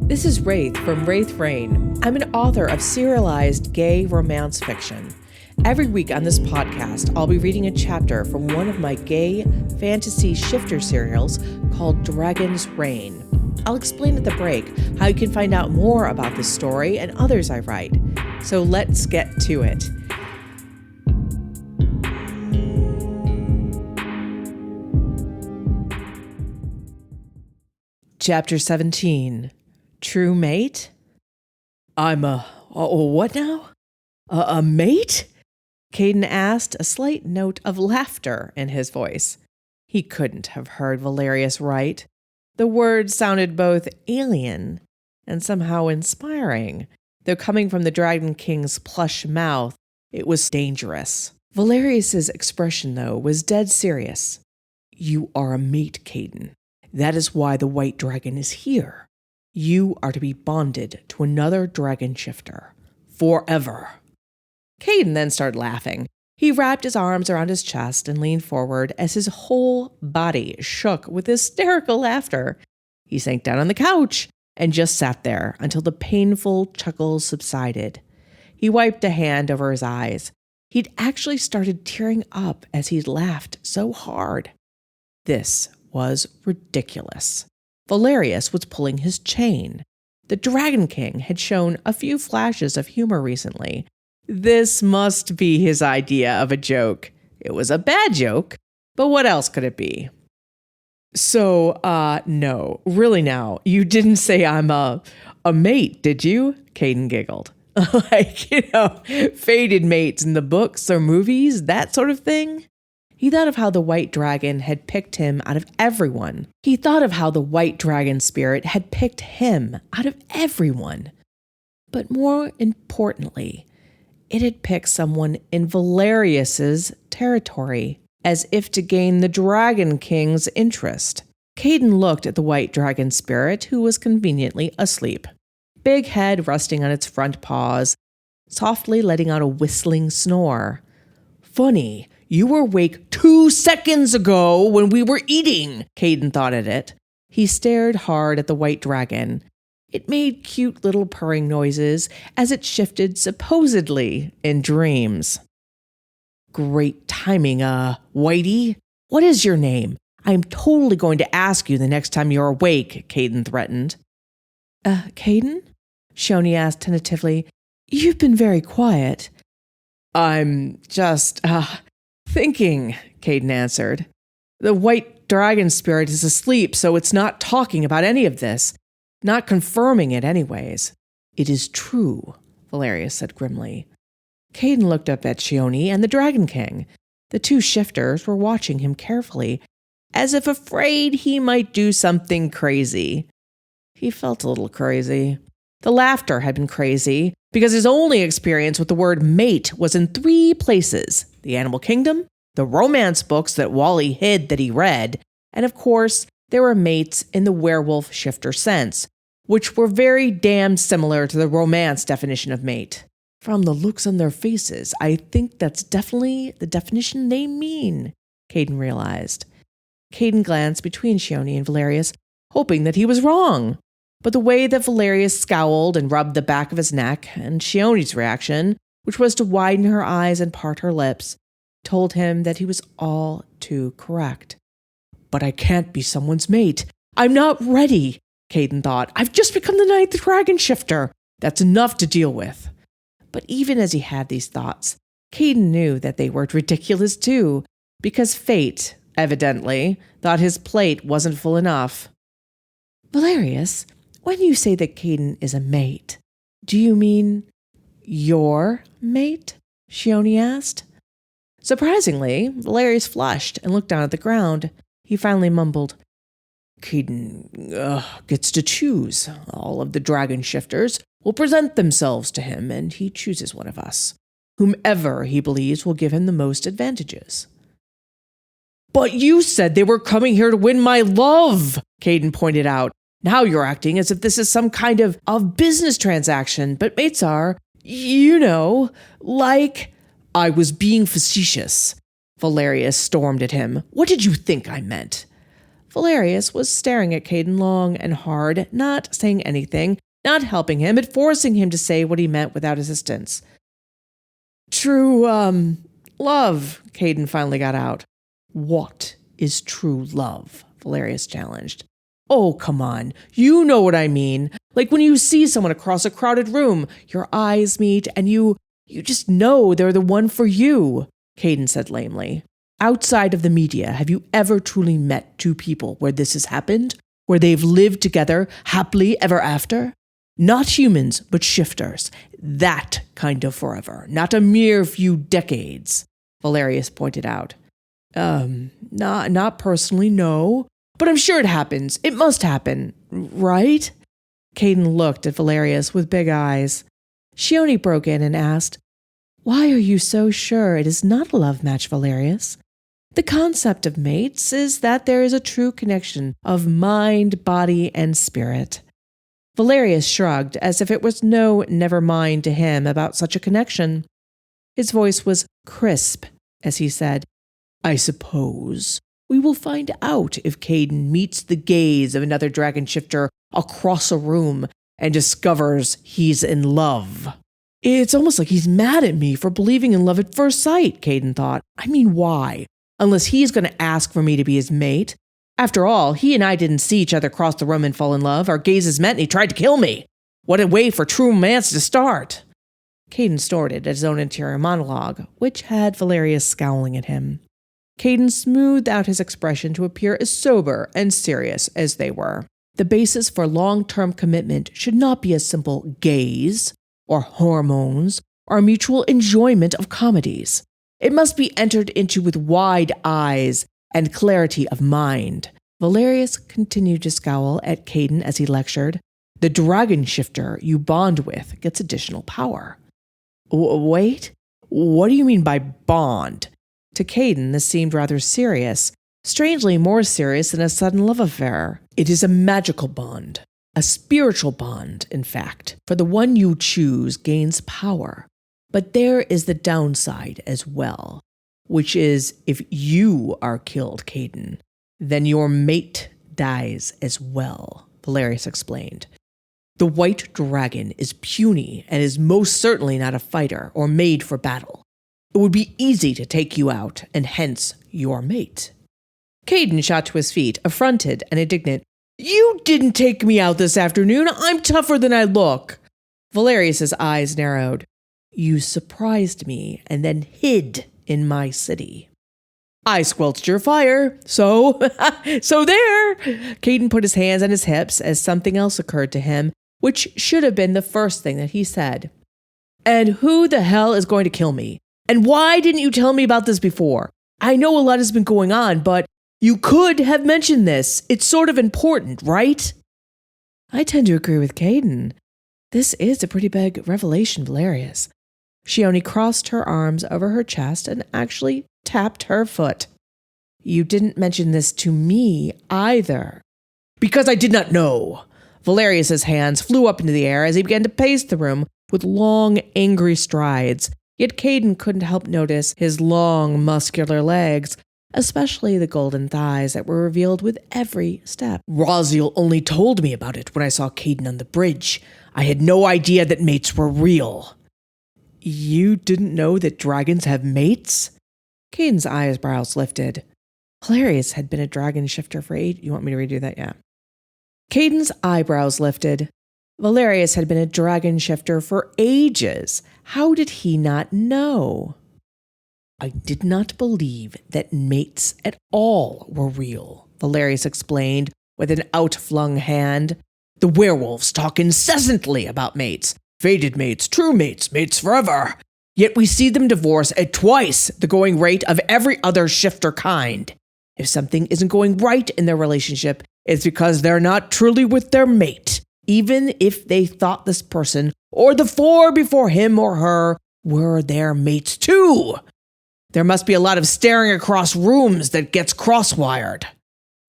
This is Wraith from Wraith Rain. I'm an author of serialized gay romance fiction. Every week on this podcast, I'll be reading a chapter from one of my gay fantasy shifter serials called Dragon's Reign. I'll explain at the break how you can find out more about this story and others I write. So let's get to it. Chapter 17. True mate? I'm a what now? A mate? Caden asked, a slight note of laughter in his voice. He couldn't have heard Valerius right. The words sounded both alien and somehow inspiring. Though coming from the Dragon King's plush mouth, it was dangerous. Valerius's expression, though, was dead serious. You are a mate, Caden. That is why the White Dragon is here. You are to be bonded to another dragon shifter. Forever. Caden then started laughing. He wrapped his arms around his chest and leaned forward as his whole body shook with hysterical laughter. He sank down on the couch and just sat there until the painful chuckles subsided. He wiped a hand over his eyes. He'd actually started tearing up as he'd laughed so hard. This was ridiculous. Valerius was pulling his chain. The Dragon King had shown a few flashes of humor recently. This must be his idea of a joke. It was a bad joke, but what else could it be? So, no, really now, you didn't say I'm a mate, did you? Caden giggled. Fated mates in the books or movies, that sort of thing. He thought of how the White Dragon had picked him out of everyone. He thought of how the White Dragon spirit had picked him out of everyone. But more importantly, it had picked someone in Valerius's territory, as if to gain the Dragon King's interest. Caden looked at the White Dragon spirit, who was conveniently asleep. Big head resting on its front paws, softly letting out a whistling snore. Funny. You were awake 2 seconds ago when we were eating, Caden thought at it. He stared hard at the White Dragon. It made cute little purring noises as it shifted supposedly in dreams. Great timing, Whitey. What is your name? I'm totally going to ask you the next time you're awake, Caden threatened. Caden? Shoni asked tentatively. You've been very quiet. I'm just, thinking, Caden answered. The White Dragon spirit is asleep, so it's not talking about any of this. Not confirming it anyways. It is true, Valerius said grimly. Caden looked up at Shioni and the Dragon King. The two shifters were watching him carefully, as if afraid he might do something crazy. He felt a little crazy. The laughter had been crazy, because his only experience with the word mate was in 3 places: the animal kingdom, the romance books that Wally hid that he read, and of course, there were mates in the werewolf shifter sense, which were very damn similar to the romance definition of mate. From the looks on their faces, I think that's definitely the definition they mean, Caden realized. Caden glanced between Shioni and Valerius, hoping that he was wrong. But the way that Valerius scowled and rubbed the back of his neck, and Shioni's reaction, which was to widen her eyes and part her lips, told him that he was all too correct. But I can't be someone's mate. I'm not ready, Caden thought. I've just become the 9th dragon shifter. That's enough to deal with. But even as he had these thoughts, Caden knew that they were ridiculous too, because fate, evidently, thought his plate wasn't full enough. Valerius, when you say that Caden is a mate, do you mean your mate? Shioni asked. Surprisingly, Valerius flushed and looked down at the ground. He finally mumbled, Caden gets to choose. All of the dragon shifters will present themselves to him, and he chooses one of us, whomever he believes will give him the most advantages. But you said they were coming here to win my love, Caden pointed out. Now you're acting as if this is some kind of business transaction, but mates are, like... I was being facetious. Valerius stormed at him. What did you think I meant? Valerius was staring at Caden long and hard, not saying anything, not helping him, but forcing him to say what he meant without assistance. True, love, Caden finally got out. What is true love? Valerius challenged. Oh, come on. You know what I mean. Like when you see someone across a crowded room, your eyes meet and you just know they're the one for you, Caden said lamely. Outside of the media, have you ever truly met two people where this has happened? Where they've lived together happily ever after? Not humans, but shifters. That kind of forever, not a mere few decades, Valerius pointed out. Not personally, no. But I'm sure it happens. It must happen, right? Caden looked at Valerius with big eyes. Shione broke in and asked, Why are you so sure it is not a love match, Valerius? The concept of mates is that there is a true connection of mind, body, and spirit. Valerius shrugged as if it was no never mind to him about such a connection. His voice was crisp as he said, I suppose we will find out if Caden meets the gaze of another dragon shifter across a room and discovers he's in love. It's almost like he's mad at me for believing in love at first sight, Caden thought. I mean, why? Unless he's going to ask for me to be his mate. After all, he and I didn't see each other cross the room and fall in love. Our gazes met and he tried to kill me. What a way for true romance to start. Caden snorted at his own interior monologue, which had Valerius scowling at him. Caden smoothed out his expression to appear as sober and serious as they were. The basis for long-term commitment should not be a simple gaze, or hormones, or mutual enjoyment of comedies. It must be entered into with wide eyes and clarity of mind. Valerius continued to scowl at Caden as he lectured. The dragon shifter you bond with gets additional power. Wait? What do you mean by bond? To Caden, this seemed rather serious, strangely more serious than a sudden love affair. It is a magical bond, a spiritual bond, in fact, for the one you choose gains power. But there is the downside as well, which is if you are killed, Caden, then your mate dies as well, Valerius explained. The white dragon is puny and is most certainly not a fighter or made for battle. It would be easy to take you out, and hence your mate. Caden shot to his feet, affronted and indignant. You didn't take me out this afternoon. I'm tougher than I look. Valerius's eyes narrowed. You surprised me and then hid in my city. I squelched your fire, so there. Caden put his hands on his hips as something else occurred to him, which should have been the first thing that he said. And who the hell is going to kill me? And why didn't you tell me about this before? I know a lot has been going on, but you could have mentioned this. It's sort of important, right? I tend to agree with Caden. This is a pretty big revelation, Valerius. Shione crossed her arms over her chest and actually tapped her foot. You didn't mention this to me either. Because I did not know. Valerius's hands flew up into the air as he began to pace the room with long, angry strides. Yet Caden couldn't help notice his long, muscular legs, especially the golden thighs that were revealed with every step. Raziel only told me about it when I saw Caden on the bridge. I had no idea that mates were real. You didn't know that dragons have mates? Caden's eyebrows lifted. Valerius had been a dragon shifter for 8. You want me to redo that? Yeah. Caden's eyebrows lifted. Valerius had been a dragon shifter for ages. How did he not know? I did not believe that mates at all were real, Valerius explained with an outflung hand. The werewolves talk incessantly about mates. Fated mates, true mates, mates forever. Yet we see them divorce at twice the going rate of every other shifter kind. If something isn't going right in their relationship, it's because they're not truly with their mate, even if they thought this person or the 4 before him or her were their mates too. There must be a lot of staring across rooms that gets cross-wired.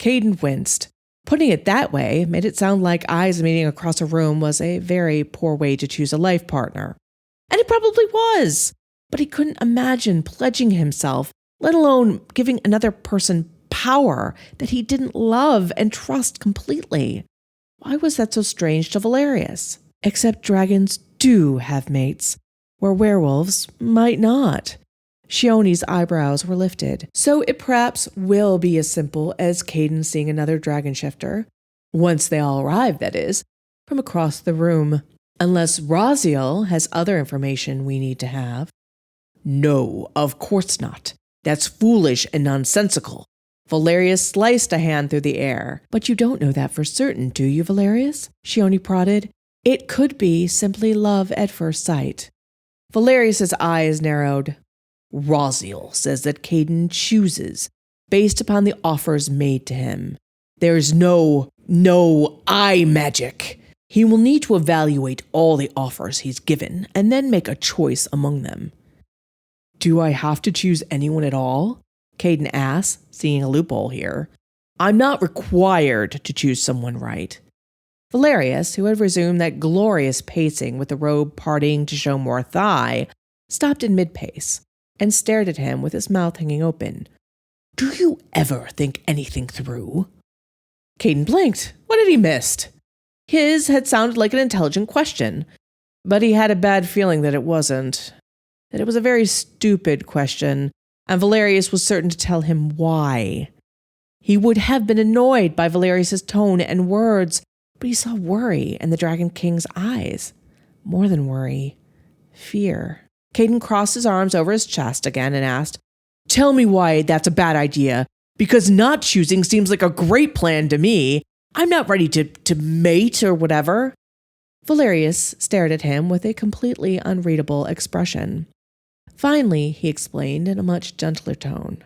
Caden winced. Putting it that way made it sound like eyes meeting across a room was a very poor way to choose a life partner. And it probably was. But he couldn't imagine pledging himself, let alone giving another person power that he didn't love and trust completely. Why was that so strange to Valerius? Except dragons do have mates, where werewolves might not. Shione's eyebrows were lifted. So it perhaps will be as simple as Caden seeing another dragon shifter, once they all arrive, that is, from across the room. Unless Raziel has other information we need to have. No, of course not. That's foolish and nonsensical. Valerius sliced a hand through the air. But you don't know that for certain, do you, Valerius? Shione prodded. It could be simply love at first sight. Valerius's eyes narrowed. Raziel says that Caden chooses based upon the offers made to him. There's no eye magic. He will need to evaluate all the offers he's given and then make a choice among them. Do I have to choose anyone at all? Caden asked, seeing a loophole here. I'm not required to choose someone right. Valerius, who had resumed that glorious pacing with the robe parting to show more thigh, stopped in mid-pace and stared at him with his mouth hanging open. Do you ever think anything through? Caden blinked. What had he missed? His had sounded like an intelligent question, but he had a bad feeling that it wasn't. That it was a very stupid question, and Valerius was certain to tell him why. He would have been annoyed by Valerius's tone and words, but he saw worry in the Dragon King's eyes. More than worry, fear. Caden crossed his arms over his chest again and asked, Tell me why that's a bad idea, because not choosing seems like a great plan to me. I'm not ready to mate or whatever. Valerius stared at him with a completely unreadable expression. Finally, he explained in a much gentler tone.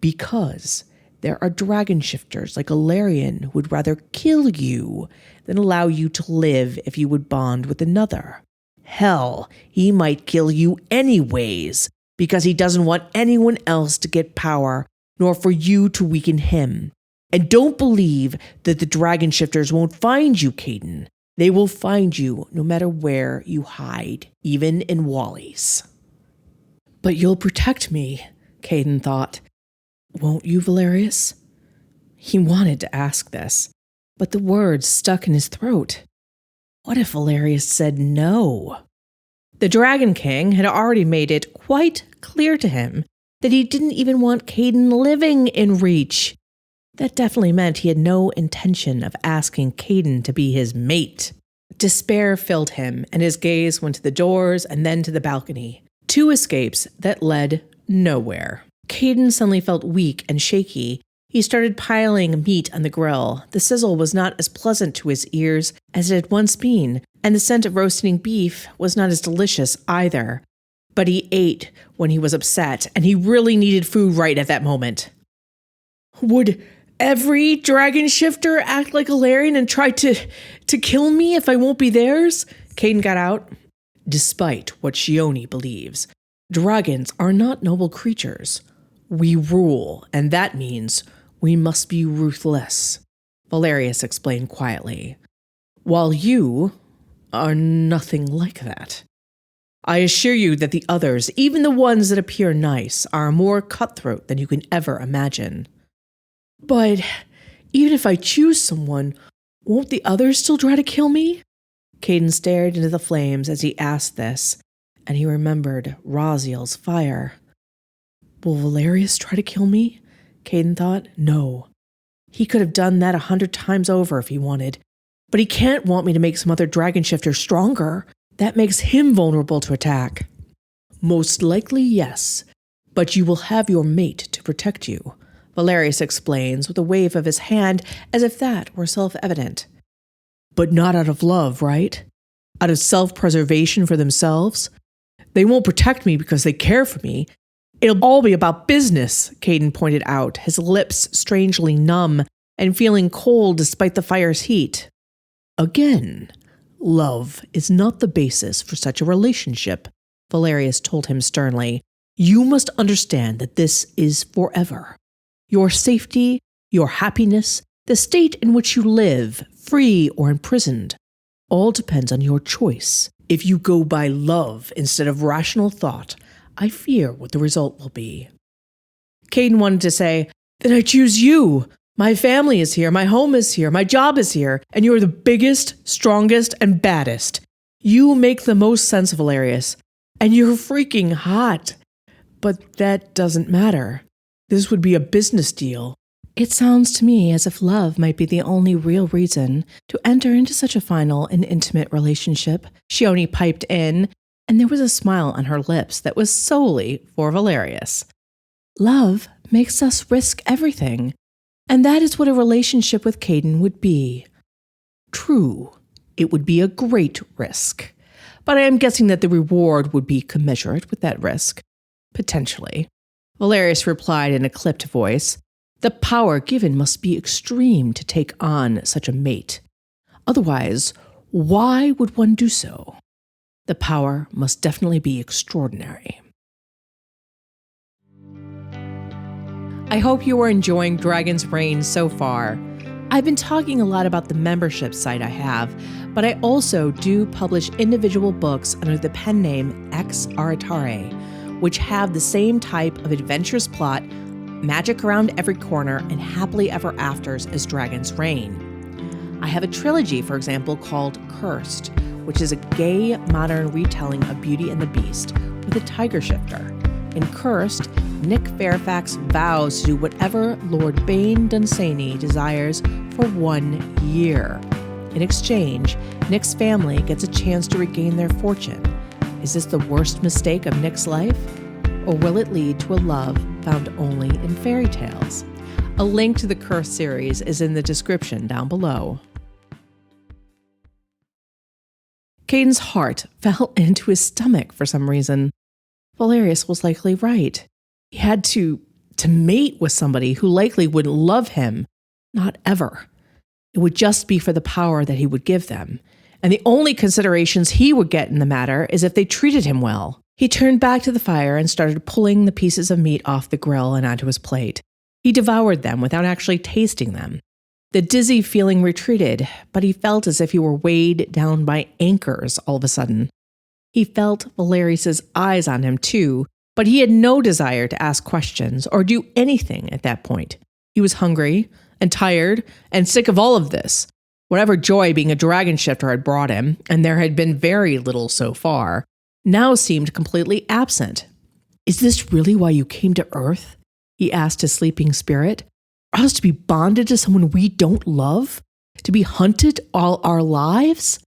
Because there are dragon shifters like Alarion who would rather kill you than allow you to live if you would bond with another. Hell, he might kill you anyways, because he doesn't want anyone else to get power, nor for you to weaken him. And don't believe that the dragon shifters won't find you, Caden. They will find you no matter where you hide, even in Wally's. But you'll protect me, Caden thought. Won't you, Valerius? He wanted to ask this, but the words stuck in his throat. What if Valerius said no? The Dragon King had already made it quite clear to him that he didn't even want Caden living in reach. That definitely meant he had no intention of asking Caden to be his mate. Despair filled him, and his gaze went to the doors and then to the balcony. Two escapes that led nowhere. Caden suddenly felt weak and shaky. He started piling meat on the grill. The sizzle was not as pleasant to his ears as it had once been, and the scent of roasting beef was not as delicious either. But he ate when he was upset, and he really needed food right at that moment. Would every dragon shifter act like Alarion and try to kill me if I won't be theirs? Caden got out. Despite what Shione believes, dragons are not noble creatures. We rule, and that means we must be ruthless, Valerius explained quietly. While you are nothing like that. I assure you that the others, even the ones that appear nice, are more cutthroat than you can ever imagine. But even if I choose someone, won't the others still try to kill me? Caden stared into the flames as he asked this, and he remembered Raziel's fire. Will Valerius try to kill me? Caden thought. No. He could have done that 100 times over if he wanted. But he can't want me to make some other dragon shifter stronger. That makes him vulnerable to attack. Most likely, yes. But you will have your mate to protect you, Valerius explains with a wave of his hand as if that were self-evident. But not out of love, right? Out of self-preservation for themselves? They won't protect me because they care for me. It'll all be about business, Caden pointed out, his lips strangely numb and feeling cold despite the fire's heat. Again, love is not the basis for such a relationship, Valerius told him sternly. You must understand that this is forever. Your safety, your happiness, the state in which you live, free or imprisoned, all depends on your choice. If you go by love instead of rational thought, I fear what the result will be. Caden wanted to say, Then I choose you. My family is here, my home is here, my job is here, and you're the biggest, strongest, and baddest. You make the most sense, Valerius, and you're freaking hot. But that doesn't matter. This would be a business deal. It sounds to me as if love might be the only real reason to enter into such a final and intimate relationship, Shioni piped in, and there was a smile on her lips that was solely for Valerius. Love makes us risk everything, and that is what a relationship with Caden would be. True, it would be a great risk, but I am guessing that the reward would be commensurate with that risk. Potentially. Valerius replied in a clipped voice. The power given must be extreme to take on such a mate. Otherwise, why would one do so? The power must definitely be extraordinary. I hope you are enjoying Dragon's Reign so far. I've been talking a lot about the membership site I have, but I also do publish individual books under the pen name Ex Aritare, which have the same type of adventurous plot, magic around every corner, and happily ever afters as Dragon's Reign. I have a trilogy, for example, called Cursed, which is a gay, modern retelling of Beauty and the Beast with a tiger shifter. In Cursed, Nick Fairfax vows to do whatever Lord Bane Dunsany desires for 1 year. In exchange, Nick's family gets a chance to regain their fortune. Is this the worst mistake of Nick's life? Or will it lead to a love found only in fairy tales? A link to the Cursed series is in the description down below. Caden's heart fell into his stomach for some reason. Valerius was likely right. He had to mate with somebody who likely wouldn't love him, not ever. It would just be for the power that he would give them. And the only considerations he would get in the matter is if they treated him well. He turned back to the fire and started pulling the pieces of meat off the grill and onto his plate. He devoured them without actually tasting them. The dizzy feeling retreated, but he felt as if he were weighed down by anchors all of a sudden. He felt Valerius's eyes on him too, but he had no desire to ask questions or do anything at that point. He was hungry and tired and sick of all of this. Whatever joy being a dragon shifter had brought him, and there had been very little so far, now seemed completely absent. Is this really why you came to Earth? He asked his sleeping spirit. For us to be bonded to someone we don't love? To be hunted all our lives?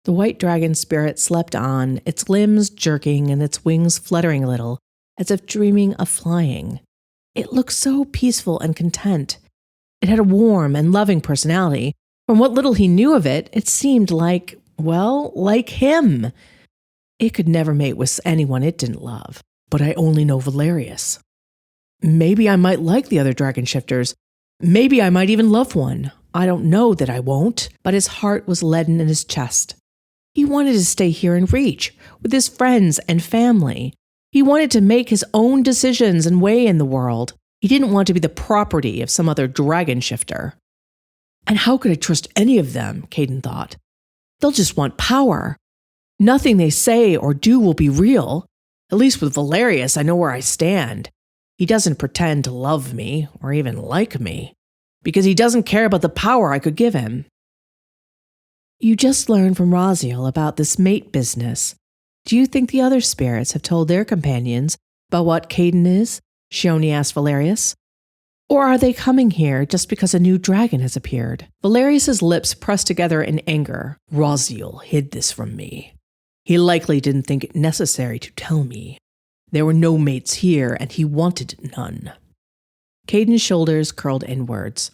The white dragon spirit slept on, its limbs jerking and its wings fluttering a little, as if dreaming of flying. It looked so peaceful and content. It had a warm and loving personality. From what little he knew of it, it seemed like him. It could never mate with anyone it didn't love. But I only know Valerius. Maybe I might like the other dragon shifters. Maybe I might even love one. I don't know that I won't. But his heart was leaden in his chest. He wanted to stay here in Reach, with his friends and family. He wanted to make his own decisions and way in the world. He didn't want to be the property of some other dragon shifter. And how could I trust any of them, Caden thought. They'll just want power. Nothing they say or do will be real. At least with Valerius, I know where I stand. He doesn't pretend to love me or even like me, because he doesn't care about the power I could give him. You just learned from Raziel about this mate business. Do you think the other spirits have told their companions about what Caden is? Shioni asked Valerius. Or are they coming here just because a new dragon has appeared? Valerius's lips pressed together in anger. Raziel hid this from me. He likely didn't think it necessary to tell me. There were no mates here, and he wanted none. Caden's shoulders curled inwards.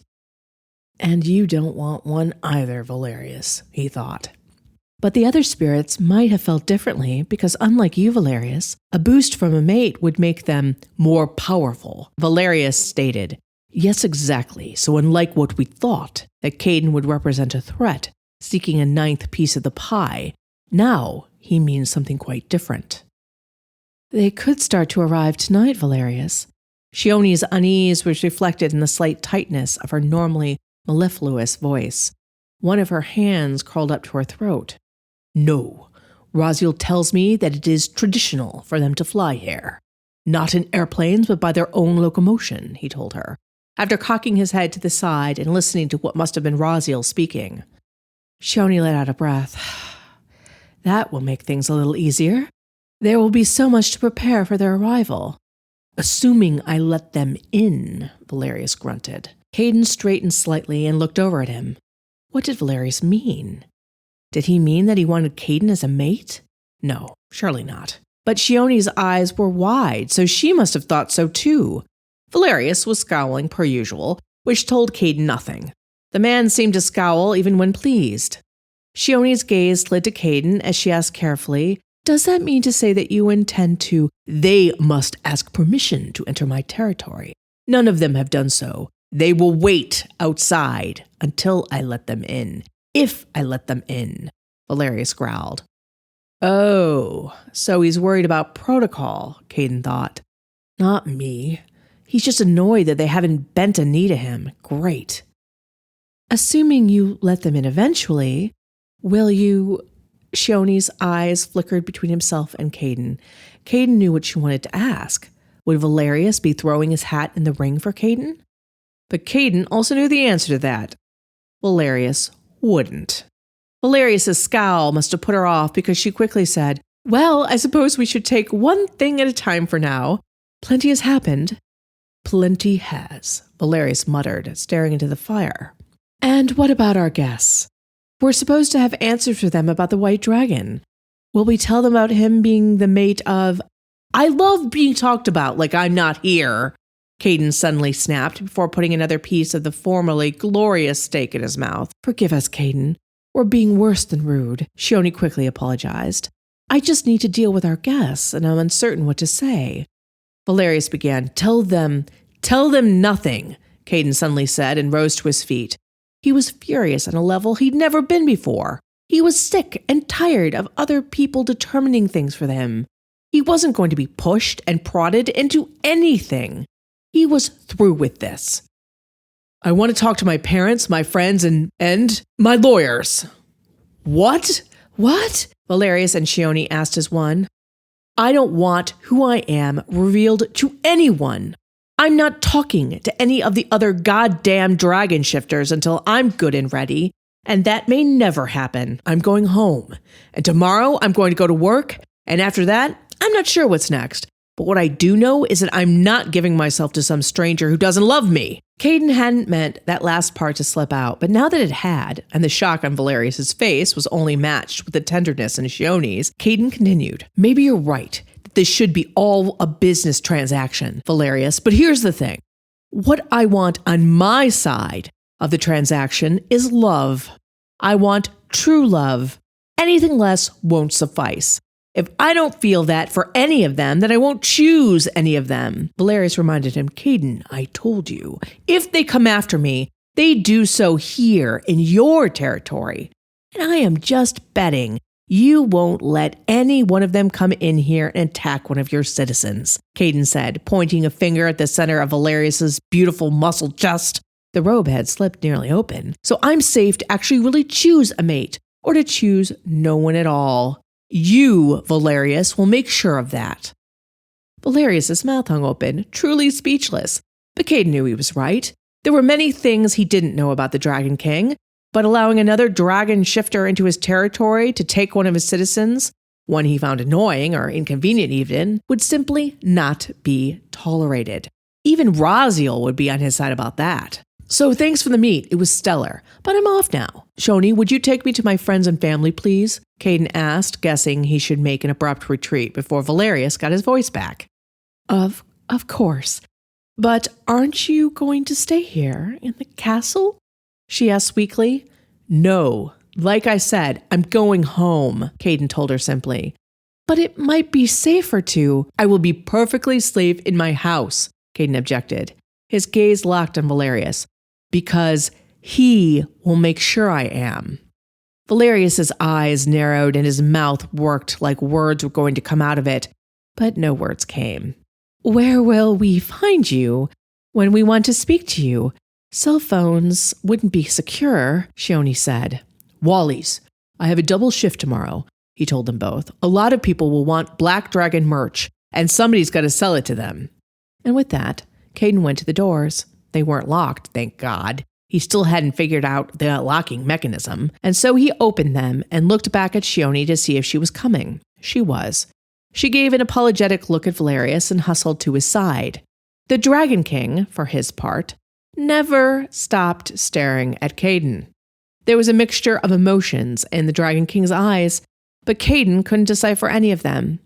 And you don't want one either, Valerius, he thought. But the other spirits might have felt differently because, unlike you, Valerius, a boost from a mate would make them more powerful, Valerius stated. Yes, exactly. So unlike what we thought, that Caden would represent a threat, seeking a 9th piece of the pie, now he means something quite different. They could start to arrive tonight, Valerius. Shioni's unease was reflected in the slight tightness of her normally mellifluous voice. One of her hands crawled up to her throat. No, Raziel tells me that it is traditional for them to fly here. Not in airplanes, but by their own locomotion, he told her. after cocking his head to the side and listening to what must have been Raziel speaking. Shioni let out a breath. That will make things a little easier. There will be so much to prepare for their arrival. Assuming I let them in, Valerius grunted. Caden straightened slightly and looked over at him. What did Valerius mean? Did he mean that he wanted Caden as a mate? No, surely not. But Shioni's eyes were wide, so she must have thought so too. Valerius was scowling per usual, which told Caden nothing. The man seemed to scowl even when pleased. Shioni's gaze slid to Caden as she asked carefully, Does that mean to say that you intend to? They must ask permission to enter my territory. None of them have done so. They will wait outside until I let them in. If I let them in, Valerius growled. Oh, so he's worried about protocol, Caden thought. Not me. He's just annoyed that they haven't bent a knee to him. Great. Assuming you let them in eventually, will you? Shioni's eyes flickered between himself and Caden. Caden knew what she wanted to ask. Would Valerius be throwing his hat in the ring for Caden? But Caden also knew the answer to that. Valerius wouldn't. Valerius's scowl must have put her off because she quickly said, Well, I suppose we should take one thing at a time for now. Plenty has happened. Plenty has, Valerius muttered, staring into the fire. And what about our guests? We're supposed to have answers for them about the white dragon. Will we tell them about him being the mate of... I love being talked about like I'm not here, Caden suddenly snapped before putting another piece of the formerly glorious steak in his mouth. Forgive us, Caden. We're being worse than rude, Shioni quickly apologized. I just need to deal with our guests, and I'm uncertain what to say. Valerius began. Tell them nothing, Caden suddenly said and rose to his feet. He was furious on a level he'd never been before. He was sick and tired of other people determining things for him. He wasn't going to be pushed and prodded into anything. He was through with this. I want to talk to my parents, my friends, and my lawyers. What? What? Valerius and Shioni asked as one. I don't want who I am revealed to anyone. I'm not talking to any of the other goddamn dragon shifters until I'm good and ready, and that may never happen. I'm going home, and tomorrow I'm going to go to work, and after that, I'm not sure what's next. But what I do know is that I'm not giving myself to some stranger who doesn't love me. Caden hadn't meant that last part to slip out, but now that it had, and the shock on Valerius's face was only matched with the tenderness in Shioni's, Caden continued. Maybe you're right. This should be all a business transaction, Valerius, but here's the thing. What I want on my side of the transaction is love. I want true love. Anything less won't suffice. If I don't feel that for any of them, then I won't choose any of them. Valerius reminded him, Caden, I told you, if they come after me, they do so here in your territory. And I am just betting you won't let any one of them come in here and attack one of your citizens, Caden said, pointing a finger at the center of Valerius's beautiful muscled chest. The robe had slipped nearly open, so I'm safe to actually really choose a mate, or to choose no one at all. You, Valerius, will make sure of that. Valerius's mouth hung open, truly speechless, but Caden knew he was right. There were many things he didn't know about the Dragon King, but allowing another dragon shifter into his territory to take one of his citizens, one he found annoying or inconvenient even, would simply not be tolerated. Even Raziel would be on his side about that. So thanks for the meet, it was stellar, but I'm off now. Shioni, would you take me to my friends and family, please? Caden asked, guessing he should make an abrupt retreat before Valerius got his voice back. Of course. But aren't you going to stay here in the castle? She asked weakly. No, like I said, I'm going home, Caden told her simply. But it might be safer to. I will be perfectly safe in my house, Caden objected. His gaze locked on Valerius. Because he will make sure I am. Valerius's eyes narrowed and his mouth worked like words were going to come out of it, but no words came. Where will we find you when we want to speak to you? Cell phones wouldn't be secure, Shioni said. Wally's. I have a double shift tomorrow, he told them both. A lot of people will want Black Dragon merch, and somebody's got to sell it to them. And with that, Caden went to the doors. They weren't locked, thank God. He still hadn't figured out the locking mechanism, and so he opened them and looked back at Shioni to see if she was coming. She was. She gave an apologetic look at Valerius and hustled to his side. The Dragon King, for his part, never stopped staring at Caden. There was a mixture of emotions in the Dragon King's eyes, but Caden couldn't decipher any of them.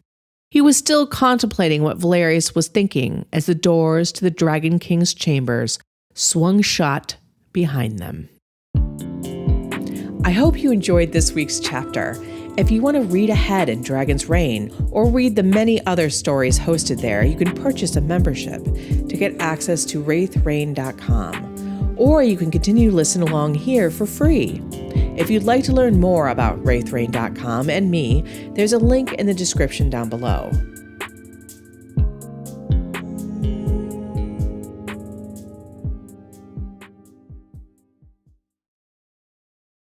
He was still contemplating what Valerius was thinking as the doors to the Dragon King's chambers swung shut behind them. I hope you enjoyed this week's chapter. If you want to read ahead in Dragon's Reign or read the many other stories hosted there, you can purchase a membership to get access to wraithrain.com, or you can continue to listen along here for free. If you'd like to learn more about wraithrain.com and me, there's a link in the description down below.